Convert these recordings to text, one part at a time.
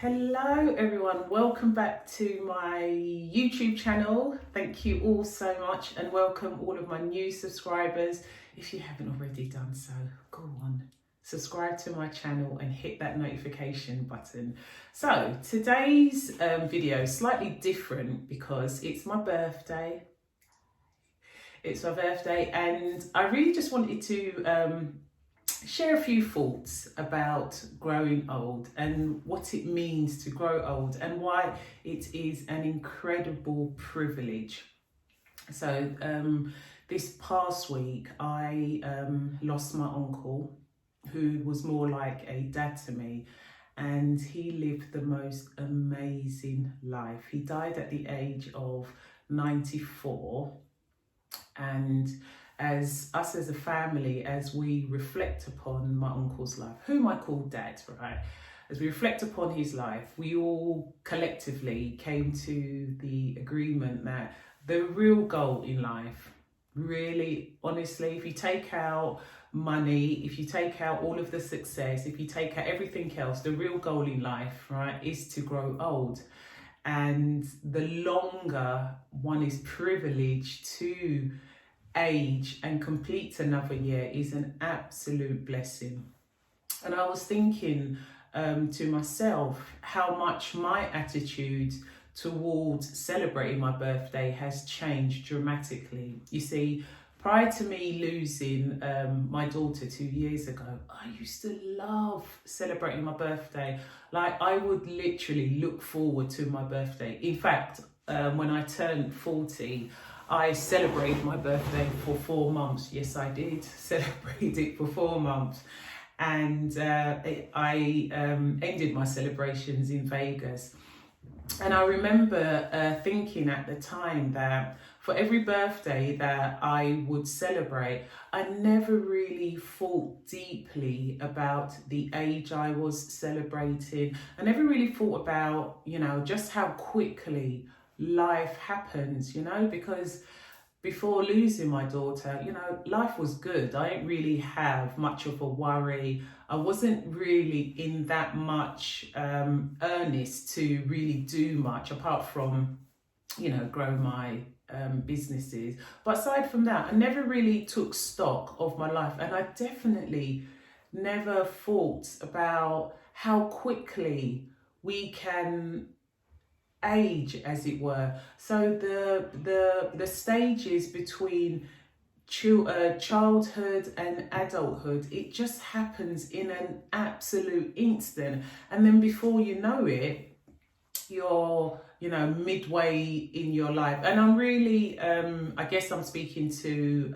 Hello everyone, welcome back to my YouTube channel. Thank you all so much and welcome all of my new subscribers. If you haven't already done so, go on, subscribe to my channel and hit that notification button. So today's video is slightly different because it's my birthday. And I really just wanted to share a few thoughts about growing old and what it means to grow old and why it is an incredible privilege. So this past week I lost my uncle, who was more like a dad to me, and he lived the most amazing life. He died at the age of 94, and as us as a family, as we reflect upon my uncle's life, whom I call Dad, right? As we reflect upon his life, we all collectively came to the agreement that the real goal in life, really, honestly, if you take out money, if you take out all of the success, if you take out everything else, the real goal in life, right, is to grow old. And the longer one is privileged to age and complete another year is an absolute blessing. And I was thinking to myself how much my attitude towards celebrating my birthday has changed dramatically. You see, prior to me losing my daughter 2 years ago, I used to love celebrating my birthday. Like, I would literally look forward to my birthday. In fact, when I turned 40, I celebrated my birthday for 4 months. Yes, I did celebrate it for 4 months. And I ended my celebrations in Vegas. And I remember thinking at the time that for every birthday that I would celebrate, I never really thought deeply about the age I was celebrating. I never really thought about, just how quickly life happens, because before losing my daughter, life was good. I didn't really have much of a worry. I wasn't really in that much earnest to really do much apart from, grow my businesses. But aside from that, I never really took stock of my life, and I definitely never thought about how quickly we can age, as it were. So the stages between childhood and adulthood, it just happens in an absolute instant, and then before you know it, you're midway in your life. And I'm really I guess I'm speaking to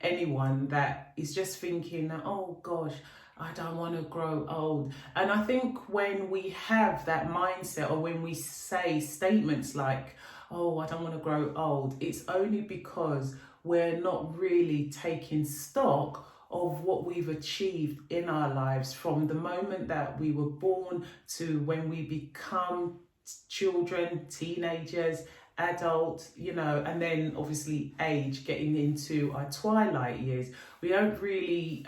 anyone that is just thinking, oh gosh, I don't want to grow old. And I think when we have that mindset, or when we say statements like, oh, I don't want to grow old, it's only because we're not really taking stock of what we've achieved in our lives from the moment that we were born to when we become children, teenagers, adult, and then obviously age, getting into our twilight years. We don't really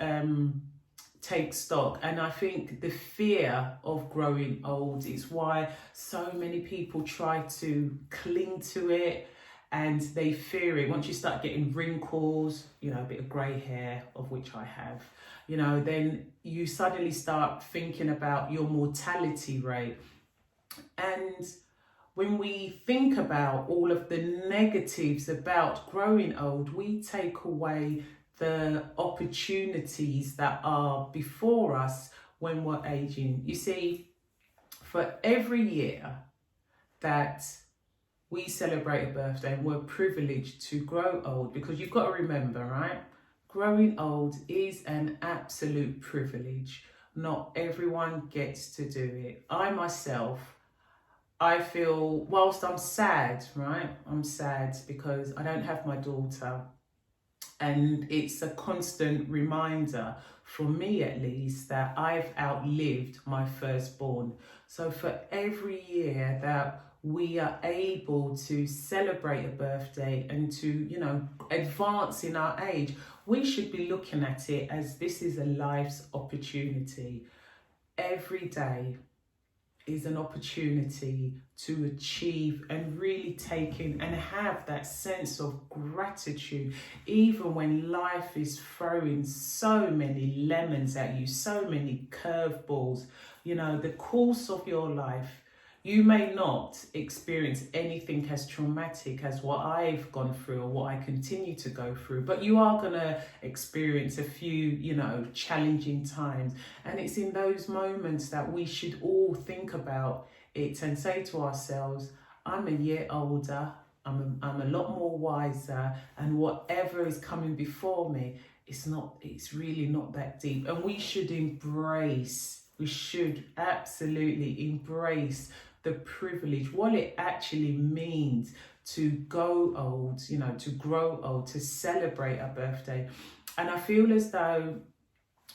take stock. And I think the fear of growing old is why so many people try to cling to it, and they fear it. Once you start getting wrinkles, a bit of grey hair, of which I have, then you suddenly start thinking about your mortality rate. And when we think about all of the negatives about growing old, we take away the opportunities that are before us when we're aging. You see, for every year that we celebrate a birthday, and we're privileged to grow old, because you've got to remember, right? Growing old is an absolute privilege. Not everyone gets to do it. I myself, I feel, whilst I'm sad, right? I'm sad because I don't have my daughter. And it's a constant reminder, for me at least, that I've outlived my firstborn. So for every year that we are able to celebrate a birthday and to, advance in our age, we should be looking at it as this is a life's opportunity. Every day, is an opportunity to achieve and really take in and have that sense of gratitude, even when life is throwing so many lemons at you, so many curveballs. You know, the course of your life, you may not experience anything as traumatic as what I've gone through or what I continue to go through, but you are going to experience a few, you know, challenging times. And it's in those moments that we should all think about it and say to ourselves, I'm a year older, I'm a lot more wiser, and whatever is coming before me, it's really not that deep. And we should absolutely embrace the privilege, what it actually means to go old, you know, to grow old, to celebrate a birthday. And I feel as though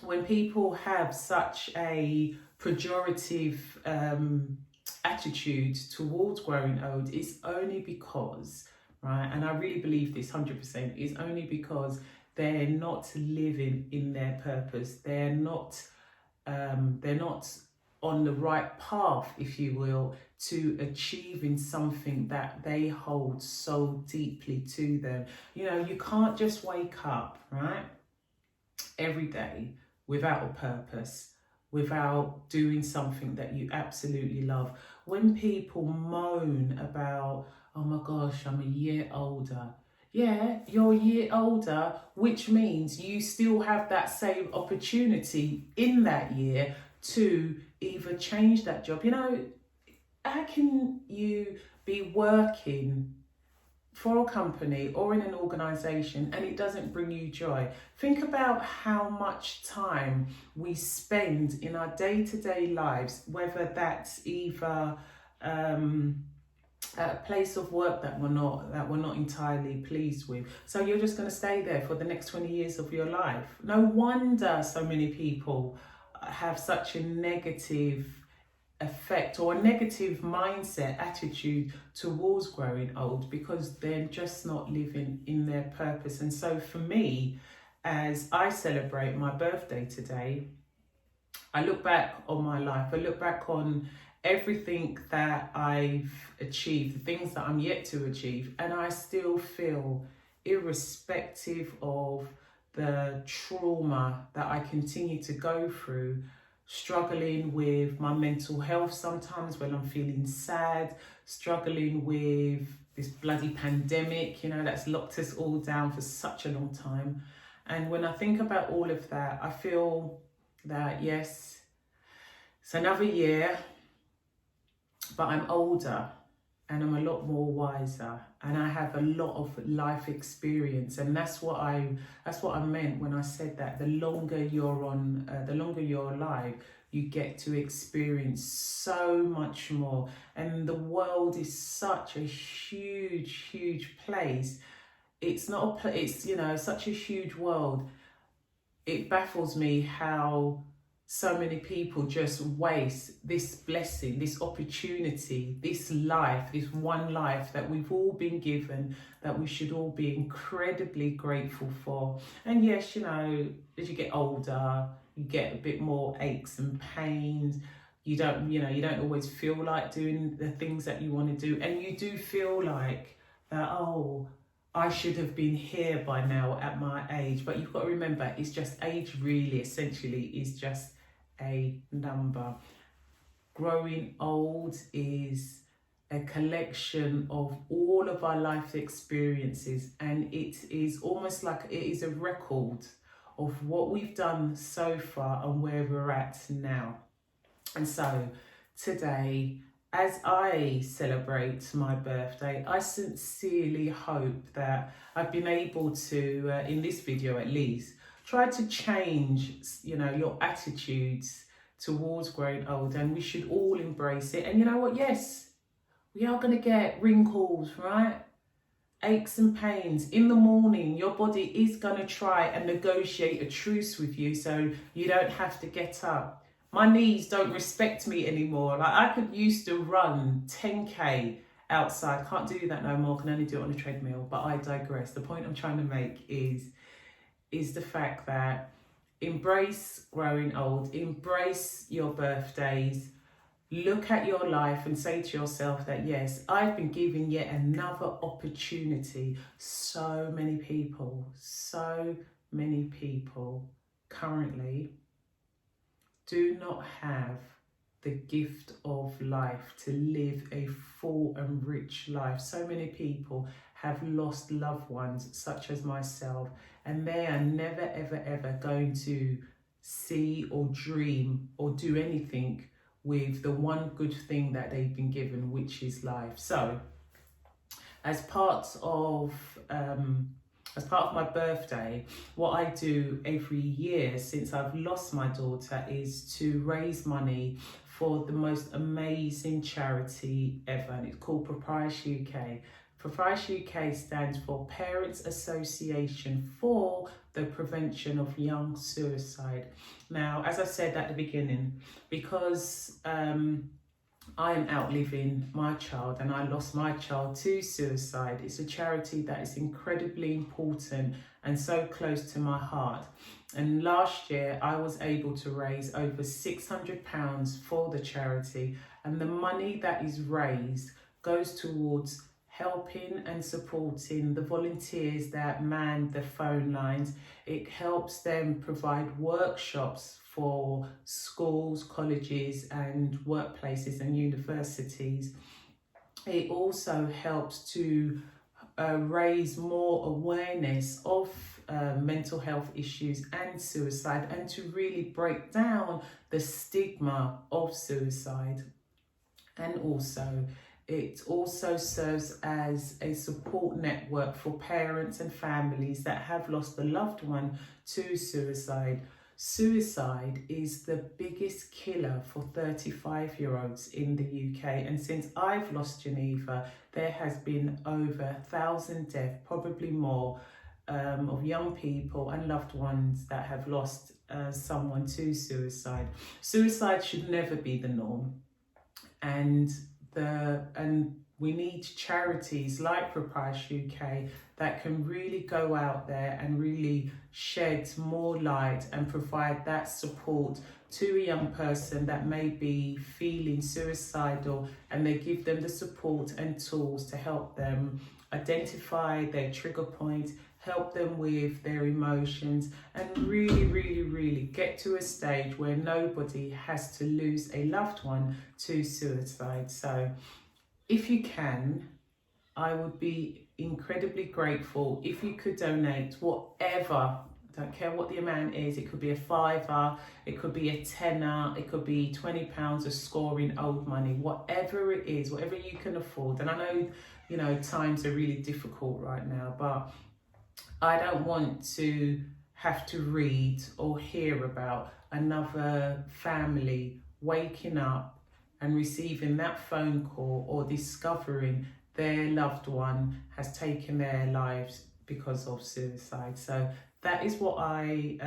when people have such a pejorative attitude towards growing old, it's only because, right, and I really believe this 100%, is only because they're not living in their purpose. They're not on the right path, if you will, to achieving something that they hold so deeply to them. You know, you can't just wake up, right, every day without a purpose, without doing something that you absolutely love. When people moan about, oh my gosh, I'm a year older. Yeah, you're a year older, which means you still have that same opportunity in that year to either change that job. You know, how can you be working for a company or in an organisation and it doesn't bring you joy? Think about how much time we spend in our day-to-day lives, whether that's either a place of work that we're not entirely pleased with. So you're just going to stay there for the next 20 years of your life. No wonder so many people have such a negative effect or a negative mindset, attitude towards growing old, because they're just not living in their purpose. And so for me, as I celebrate my birthday today, I look back on my life, I look back on everything that I've achieved, the things that I'm yet to achieve, and I still feel, irrespective of the trauma that I continue to go through, struggling with my mental health sometimes when I'm feeling sad, struggling with this bloody pandemic, you know, that's locked us all down for such a long time. And when I think about all of that, I feel that, yes, it's another year, but I'm older and I'm a lot more wiser and I have a lot of life experience. And that's what I meant when I said that the longer you're alive, you get to experience so much more. And the world is such a huge place. It's not it's, you know, such a huge world. It baffles me how so many people just waste this blessing, this opportunity, this life, this one life that we've all been given, that we should all be incredibly grateful for. And yes, you know, as you get older, you get a bit more aches and pains. You don't always feel like doing the things that you want to do. And you do feel like that, oh, I should have been here by now at my age. But you've got to remember, it's just age really essentially is just a number. Growing old is a collection of all of our life experiences, and it is almost like it is a record of what we've done so far and where we're at now. And so today, as I celebrate my birthday, I sincerely hope that I've been able to, in this video at least, try to change, you know, your attitudes towards growing old, and we should all embrace it. And you know what? Yes, we are going to get wrinkles, right? Aches and pains. In the morning, your body is going to try and negotiate a truce with you so you don't have to get up. My knees don't respect me anymore. Like, I could used to run 10k outside. Can't do that no more. Can only do it on a treadmill. But I digress. The point I'm trying to make is the fact that embrace growing old, embrace your birthdays, look at your life and say to yourself that, yes, I've been given yet another opportunity. So many people currently do not have the gift of life to live a full and rich life. So many people have lost loved ones, such as myself, and they are never, ever, ever going to see or dream or do anything with the one good thing that they've been given, which is life. So, as part of my birthday, what I do every year since I've lost my daughter is to raise money for the most amazing charity ever, and it's called Proprius UK. Proprius UK stands for Parents Association for the Prevention of Young Suicide. Now, as I said at the beginning, because I am outliving my child and I lost my child to suicide, it's a charity that is incredibly important and so close to my heart. And last year I was able to raise over £600 for the charity, and the money that is raised goes towards helping and supporting the volunteers that man the phone lines. It helps them provide workshops for schools, colleges and workplaces and universities. It also helps to raise more awareness of mental health issues and suicide, and to really break down the stigma of suicide. And also, it also serves as a support network for parents and families that have lost a loved one to suicide. Suicide is the biggest killer for 35-year-olds in the UK, and since I've lost Geneva, there has been over 1,000 deaths, probably more, of young people and loved ones that have lost someone to suicide. Suicide should never be the norm, and we need charities like Proprius UK that can really go out there and really shed more light and provide that support to a young person that may be feeling suicidal, and they give them the support and tools to help them identify their trigger points, help them with their emotions, and really get to a stage where nobody has to lose a loved one to suicide. So if you can, I would be incredibly grateful if you could donate whatever. I don't care what the amount is. It could be a £5, it could be a £10, it could be £20 of scoring old money, whatever it is, whatever you can afford. And I know, times are really difficult right now, but I don't want to have to read or hear about another family waking up and receiving that phone call or discovering their loved one has taken their lives because of suicide. So that is what I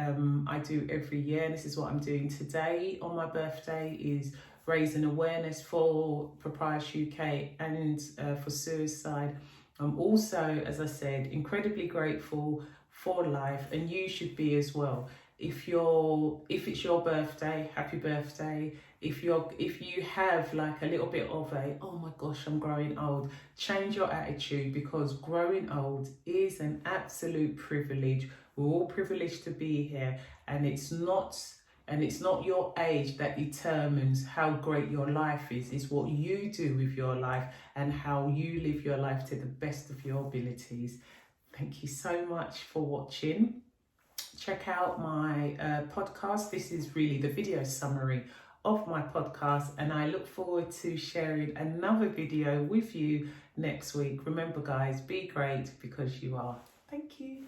do every year, and this is what I'm doing today on my birthday, is raising awareness for Proprius UK and for suicide. I'm also, as I said, incredibly grateful for life, and you should be as well. If it's your birthday, happy birthday. If you have like a little bit of a, oh my gosh, I'm growing old, change your attitude, because growing old is an absolute privilege. We're all privileged to be here, and it's not your age that determines how great your life is. It's what you do with your life and how you live your life to the best of your abilities. Thank you so much for watching. Check out my podcast. This is really the video summary of my podcast, and I look forward to sharing another video with you next week. Remember guys, be great because you are. Thank you.